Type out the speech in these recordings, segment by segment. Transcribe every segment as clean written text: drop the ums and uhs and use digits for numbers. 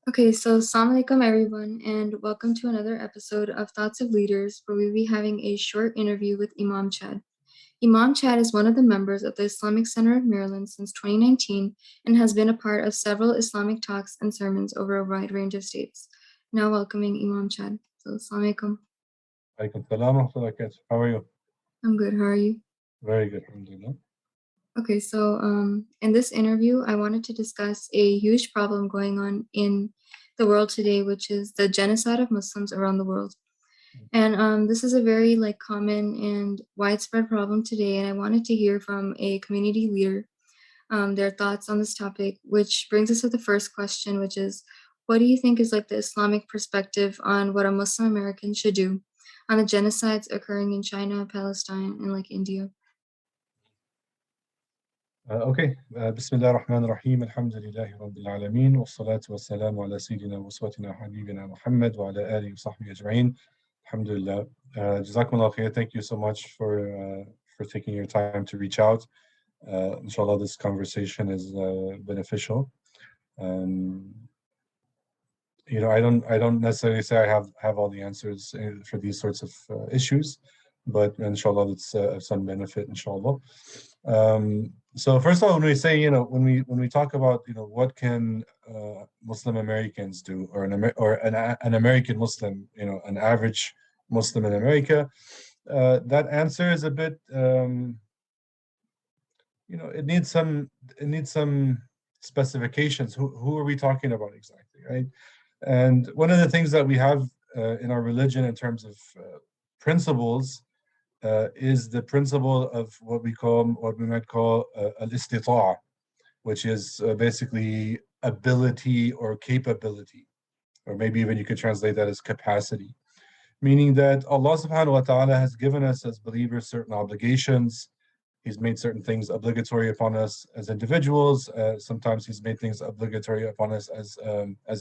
Okay, so Assalamu alaikum everyone, and welcome to another episode of Thoughts of Leaders, where we'll be having a short interview with Imam Chad. Imam Chad is one of the members of the Islamic Center of Maryland since 2019 and has been a part of several Islamic talks and sermons over a wide range of states. Now welcoming Imam Chad. So Assalamu alaikum. Alaikum salam wa rahmatullahi wa barakatuh. How are you? I'm good, how are you? Very good, alhamdulillah. Okay, so in this interview, I wanted to discuss a huge problem going on in the world today, which is the genocide of Muslims around the world. And this is a very common and widespread problem today. And I wanted to hear from a community leader their thoughts on this topic, which brings us to the first question, which is, what do you think is the Islamic perspective on what a Muslim American should do on the genocides occurring in China, Palestine, and India? Okay, Bismillah ar-Rahman ar-Rahim, alhamdulillahi rabbil alameen, wa salatu wa salamu ala sayyidina wa uswatina habibina Muhammad wa ala alihi wa sahbihi ajma'in. Alhamdulillah. Jazakumullah khair. Thank you so much for taking your time to reach out. Inshallah, this conversation is beneficial. I don't necessarily say I have all the answers for these sorts of issues, but inshallah, it's of some benefit, inshallah. So first of all, when we say, when we talk about, what can Muslim Americans do, or an American Muslim, an average Muslim in America, that answer is a bit, it needs some specifications. Who are we talking about exactly, right? And one of the things that we have in our religion in terms of principles is the principle of what we might call al-istita'a, which is basically ability or capability, or maybe even you could translate that as capacity, meaning that Allah subhanahu wa ta'ala has given us as believers certain obligations. He's made certain things obligatory upon us as individuals. Sometimes he's made things obligatory upon us as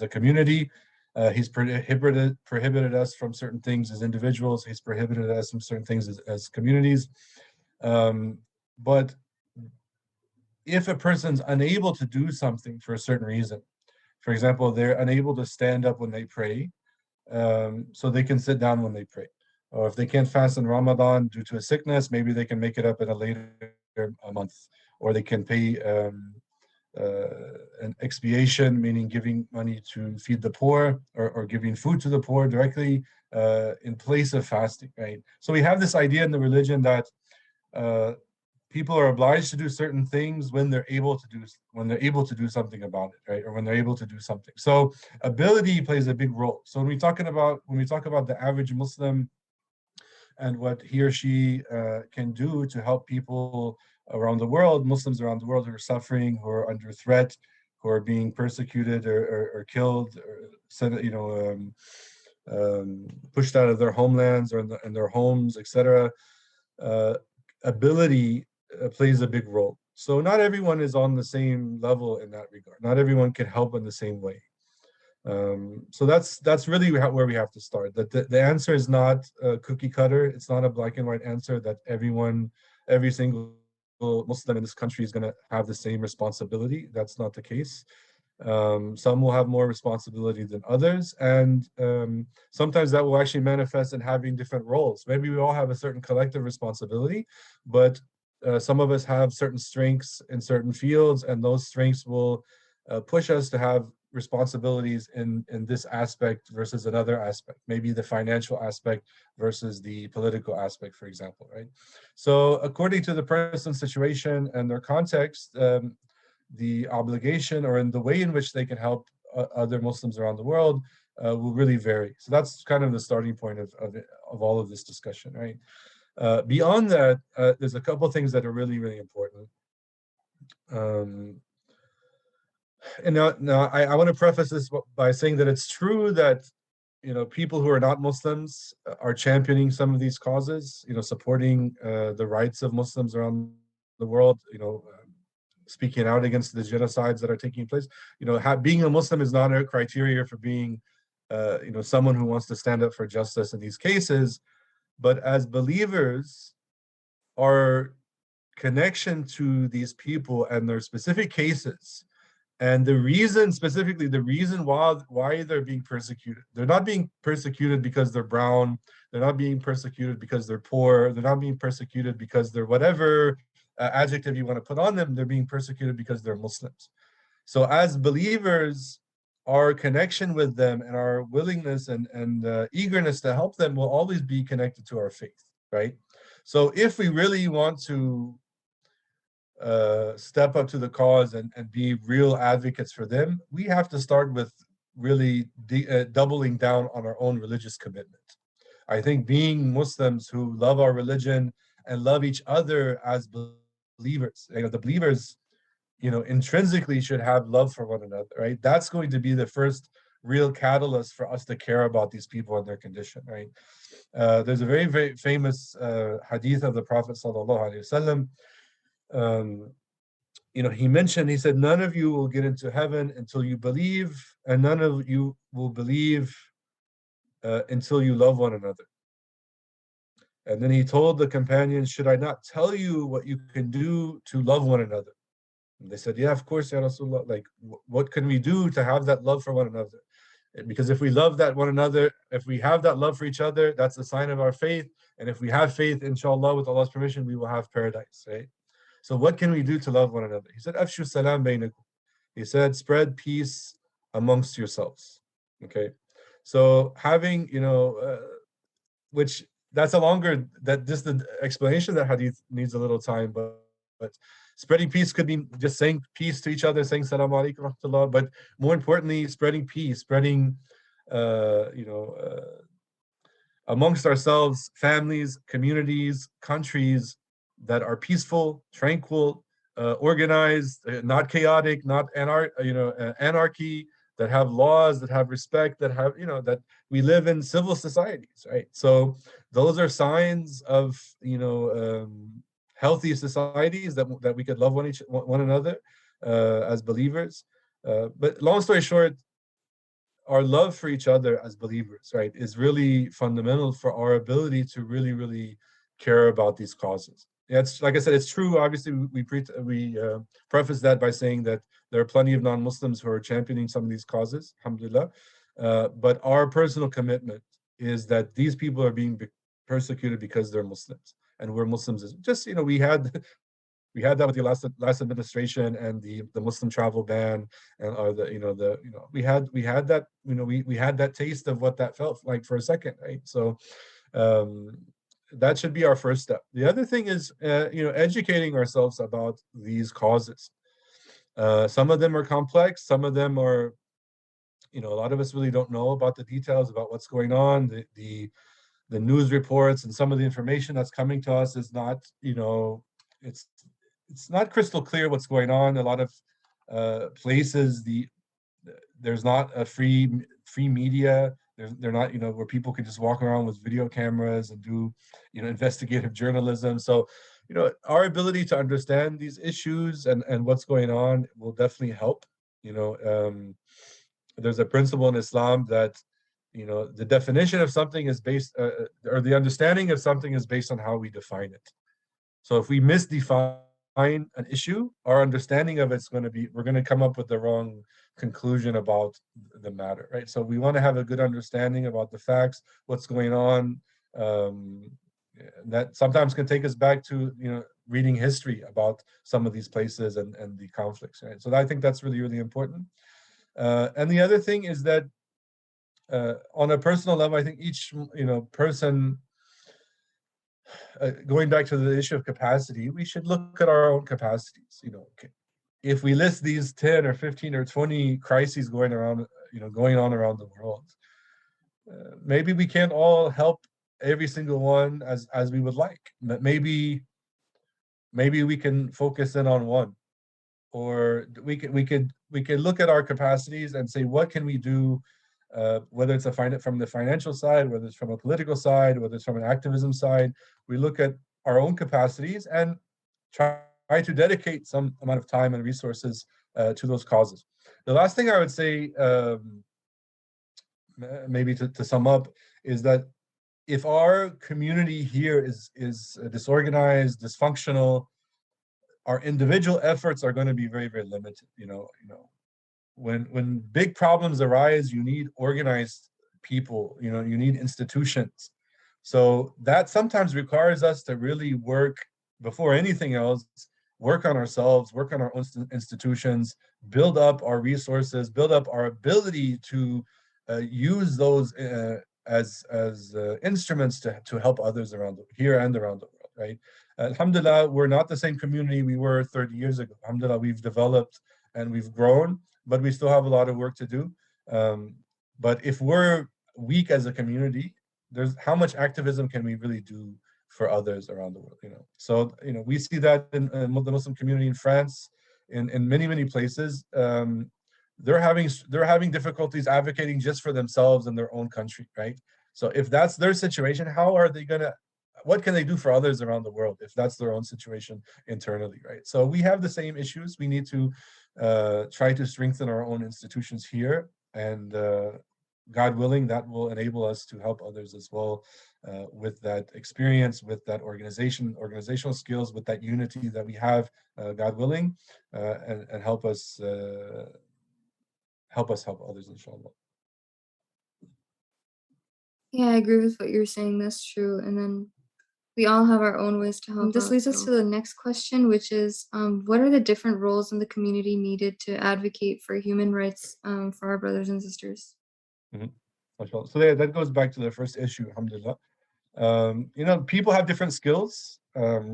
a community. He's prohibited us from certain things as individuals. He's prohibited us from certain things as communities. But if a person's unable to do something for a certain reason, for example, they're unable to stand up when they pray, so they can sit down when they pray. Or if they can't fast in Ramadan due to a sickness, maybe they can make it up in a later month. Or they can pay an expiation, meaning giving money to feed the poor, or giving food to the poor directly in place of fasting, right? So we have this idea in the religion that people are obliged to do certain things when they're able to do something about it, right? Or when they're able to do something. So ability plays a big role. So when we talk about the average Muslim and what he or she can do to help people around the world, Muslims around the world who are suffering, who are under threat, who are being persecuted or killed, or pushed out of their homelands or in their homes, etc. Ability plays a big role. So not everyone is on the same level in that regard. Not everyone can help in the same way. So that's really where we have to start. That the answer is not a cookie cutter. It's not a black and white answer that every single Muslim in this country is going to have the same responsibility. That's not the case. Some will have more responsibility than others, and sometimes that will actually manifest in having different roles. Maybe we all have a certain collective responsibility, but some of us have certain strengths in certain fields, and those strengths will push us to have responsibilities in this aspect versus another aspect, maybe the financial aspect versus the political aspect, for example, right? So according to the person's situation and their context, the obligation or in the way in which they can help other Muslims around the world will really vary. So that's kind of the starting point of all of this discussion, right? Beyond that, there's a couple of things that are really, really important. And now I want to preface this by saying that it's true that people who are not Muslims are championing some of these causes, supporting the rights of Muslims around the world, speaking out against the genocides that are taking place. Being a Muslim is not a criteria for being someone who wants to stand up for justice in these cases. But as believers, our connection to these people and their specific cases And the reason, specifically, the reason why they're being persecuted, they're not being persecuted because they're brown, they're not being persecuted because they're poor, they're not being persecuted because they're whatever adjective you want to put on them, they're being persecuted because they're Muslims. So as believers, our connection with them and our willingness and eagerness to help them will always be connected to our faith, right? So if we really want to step up to the cause and be real advocates for them, we have to start with really doubling down on our own religious commitment. I think being Muslims who love our religion and love each other as believers, the believers, intrinsically should have love for one another, right? That's going to be the first real catalyst for us to care about these people and their condition, right? There's a very, very famous hadith of the Prophet sallallahu alaihi wasallam. Um, he mentioned, he said, none of you will get into heaven until you believe, and none of you will believe until you love one another. And then he told the companions, should I not tell you what you can do to love one another? And they said, yeah, of course, Ya Rasulullah. Like, what can we do to have that love for one another? Because if we love that one another, if we have that love for each other, that's a sign of our faith. And if we have faith, inshallah, with Allah's permission, we will have paradise, right? So what can we do to love one another? He said, Afshu salam bainakum. He said, spread peace amongst yourselves. Okay. So having, which that's a longer, that just the explanation of that hadith needs a little time, but spreading peace could be just saying peace to each other, saying salam alaikum rahmatullah, but more importantly, spreading peace, spreading, amongst ourselves, families, communities, countries that are peaceful, tranquil, organized, not chaotic, not anarchy, that have laws, that have respect, that have, that we live in civil societies, right? So those are signs of, healthy societies that we could love one another as believers. But long story short, our love for each other as believers, right, is really fundamental for our ability to really, really care about these causes. Yeah, it's like I said, it's true. Obviously, we preface that by saying that there are plenty of non-Muslims who are championing some of these causes, alhamdulillah. But our personal commitment is that these people are being persecuted because they're Muslims, and we're Muslims. Just we had that with the last administration and the Muslim travel ban and we had that we had that taste of what that felt like for a second, right? So um, that should be our first step. The other thing is educating ourselves about these causes. Some of them are complex. Some of them are a lot of us really don't know about the details about what's going on. The news reports and some of the information that's coming to us is not it's it's not crystal clear what's going on. A lot of places, there's not a free media. They're not where people can just walk around with video cameras and do investigative journalism. So our ability to understand these issues and what's going on will definitely help. There's a principle in Islam that the definition of something is based or the understanding of something is based on how we define it. So if we misdefine an issue, our understanding of it's going to be, we're going to come up with the wrong conclusion about the matter, right? So we want to have a good understanding about the facts, what's going on. That sometimes can take us back to reading history about some of these places and the conflicts, right? So I think that's really, really important. And the other thing is that on a personal level, I think each person, going back to the issue of capacity, we should look at our own capacities. If we list these 10 or 15 or 20 crises going on around the world, maybe we can't all help every single one as we would like. But maybe we can focus in on one, or we could look at our capacities and say, what can we do, whether it's from the financial side, whether it's from a political side, whether it's from an activism side. We look at our own capacities and try to dedicate some amount of time and resources to those causes. The last thing I would say, maybe to sum up, is that if our community here is disorganized, dysfunctional, our individual efforts are going to be very, very limited. when big problems arise, you need organized people, you need institutions. So that sometimes requires us to really work before anything else, work on ourselves, work on our own institutions, build up our resources, build up our ability to use those as instruments to help others around here and around the world, right? Alhamdulillah, we're not the same community we were 30 years ago. Alhamdulillah, we've developed and we've grown, but we still have a lot of work to do. But if we're weak as a community, there's how much activism can we really do for others around the world? So we see that in the Muslim community in France, in many places. They're having difficulties advocating just for themselves in their own country, right? So if that's their situation, how are they gonna? What can they do for others around the world if that's their own situation internally, right? So we have the same issues. We need to try to strengthen our own institutions here, and God willing, that will enable us to help others as well with that experience, with that organizational skills, with that unity that we have, God willing, and help us help others, inshallah. Yeah, I agree with what you're saying. That's true. And then we all have our own ways to help This out. Leads us to the next question, which is, what are the different roles in the community needed to advocate for human rights for our brothers and sisters? So that goes back to the first issue, alhamdulillah. People have different skills.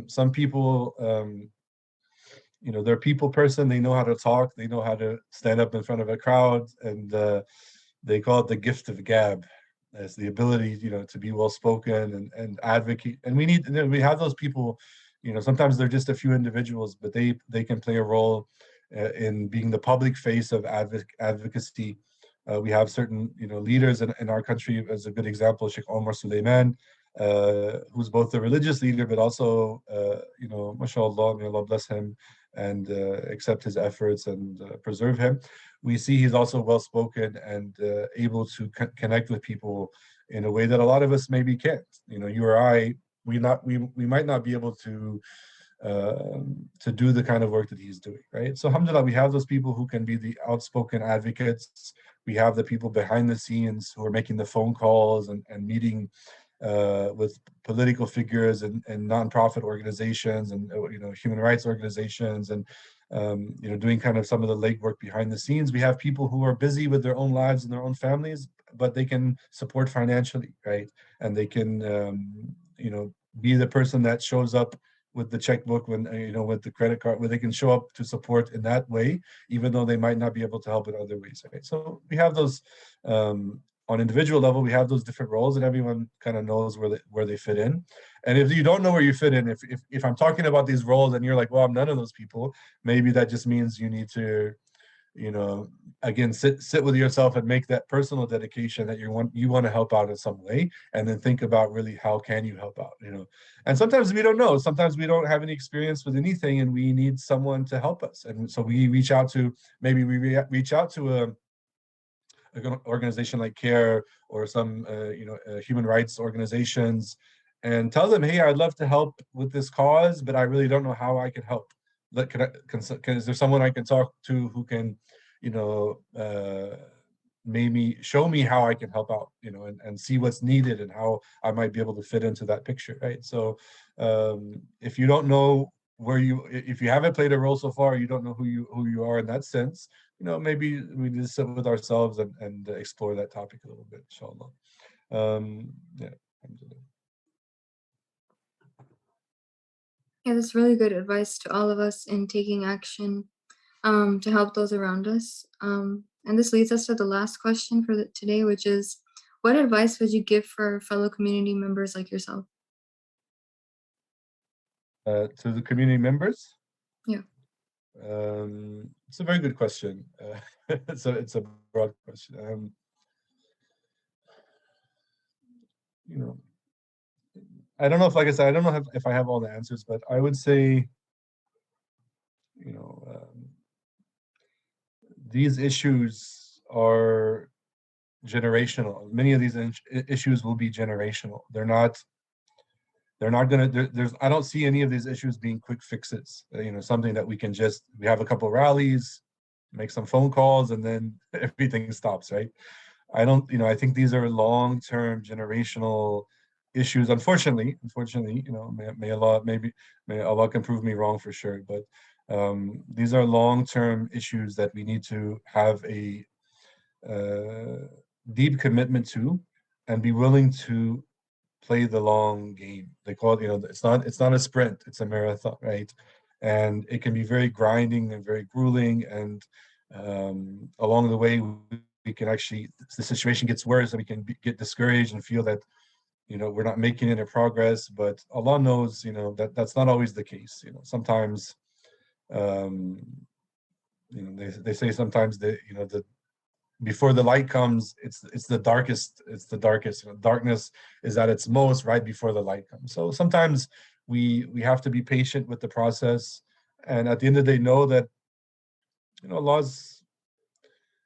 Some people, they're a people person. They know how to talk. They know how to stand up in front of a crowd, and they call it the gift of gab. As the ability, to be well spoken and advocate. And we have those people. Sometimes they're just a few individuals, but they can play a role in being the public face of advocacy. We have certain leaders in our country. As a good example, Sheikh Omar Suleiman, who's both a religious leader but also mashallah, may Allah bless him and accept his efforts and preserve him. We see he's also well spoken and able to connect with people in a way that a lot of us maybe can't. You or I, we might not be able to do the kind of work that he's doing, right? So alhamdulillah, we have those people who can be the outspoken advocates. We have the people behind the scenes who are making the phone calls and meeting with political figures and nonprofit organizations and human rights organizations and doing kind of some of the legwork behind the scenes. We have people who are busy with their own lives and their own families, but they can support financially, right? And they can be the person that shows up with the checkbook when with the credit card, where they can show up to support in that way, even though they might not be able to help in other ways, right? So we have those on individual level, we have those different roles, and everyone kind of knows where they fit in. And if you don't know where you fit in, if I'm talking about these roles and you're like, well, I'm none of those people, maybe that just means you need to, again, sit with yourself and make that personal dedication that you want to help out in some way, and then think about really how can you help out, And sometimes we don't know. Sometimes we don't have any experience with anything, and we need someone to help us. And so we reach out to an organization like CARE or some human rights organizations, and tell them, hey, I'd love to help with this cause, but I really don't know how I can help. Is there someone I can talk to who can, maybe show me how I can help out, and see what's needed and how I might be able to fit into that picture, right? So if you don't know if you haven't played a role so far, you don't know who you are in that sense, maybe we just sit with ourselves and explore that topic a little bit, inshallah. Yeah. Yeah, that's really good advice to all of us in taking action to help those around us. And this leads us to the last question for today, which is, what advice would you give for fellow community members like yourself? To the community members? Yeah. It's a very good question. It's a broad question. I don't know if, like I said, I don't know if I have all the answers, but I would say, these issues are generational. Many of these issues will be generational. They're not gonna. I don't see any of these issues being quick fixes. Something that we have a couple rallies, make some phone calls, and then everything stops, right? I don't, I think these are long-term generational issues. Unfortunately, may Allah can prove me wrong for sure, but these are long-term issues that we need to have a uh, deep commitment to, and be willing to play the long game. They call it, it's not a sprint, it's a marathon, right? And it can be very grinding and very grueling, and along the way we can actually, the situation gets worse, and we can get discouraged and feel that we're not making any progress. But Allah knows, that that's not always the case. Sometimes um, they say sometimes that the before the light comes, it's the darkest. It's the darkest. Darkness is at its most right before the light comes. So sometimes we have to be patient with the process, and at the end of the day, know that Allah's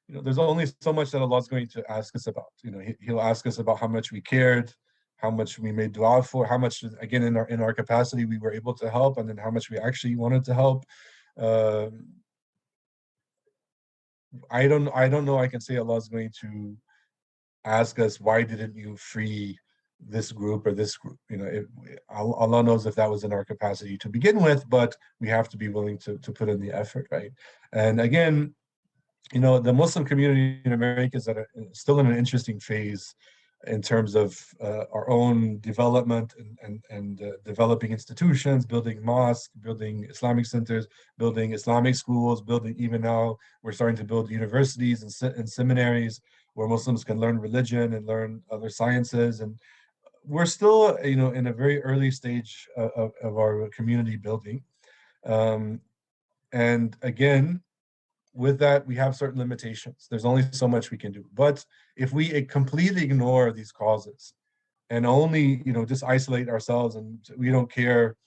there's only so much that Allah's going to ask us about. He'll ask us about how much we cared, how much we made dua for, how much, again, in our capacity we were able to help, and then how much we actually wanted to help. Uh, I don't know. I can say Allah's going to ask us, why didn't you free this group or this group? Allah knows if that was in our capacity to begin with, but we have to be willing to put in the effort, right? And again, the Muslim community in America is still in an interesting phase in terms of our own development, and developing institutions, building mosques, building Islamic centers, building Islamic schools, building, even now we're starting to build universities and seminaries where Muslims can learn religion and learn other sciences. And we're still, in a very early stage of our community building. Um, and again, with that, we have certain limitations. There's only so much we can do. But if we completely ignore these causes and only, just isolate ourselves, and we don't care,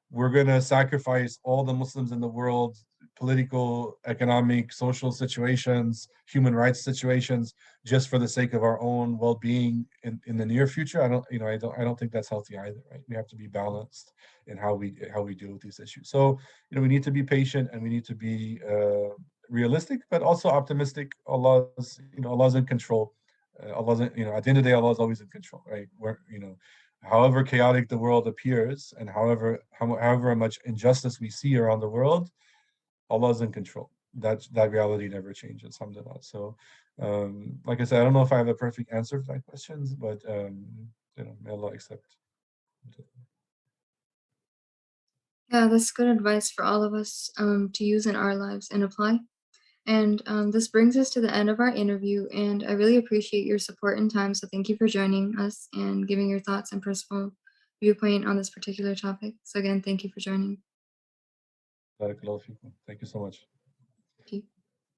we're going to sacrifice all the Muslims in the world, political, economic, social situations, human rights situations, just for the sake of our own well-being in the near future. I don't think that's healthy either, right? We have to be balanced in how we deal with these issues. So, we need to be patient, and we need to be realistic, but also optimistic. Allah's in control. At the end of the day, Allah's always in control, right? However chaotic the world appears, and however much injustice we see around the world, Allah's in control. That reality never changes, alhamdulillah. So, like I said, I don't know if I have a perfect answer to that questions, but may Allah accept. Yeah, that's good advice for all of us to use in our lives and apply. And this brings us to the end of our interview. And I really appreciate your support and time. So thank you for joining us and giving your thoughts and personal viewpoint on this particular topic. So again, thank you for joining. Barakallahu feekum. Thank you so much. Thank you.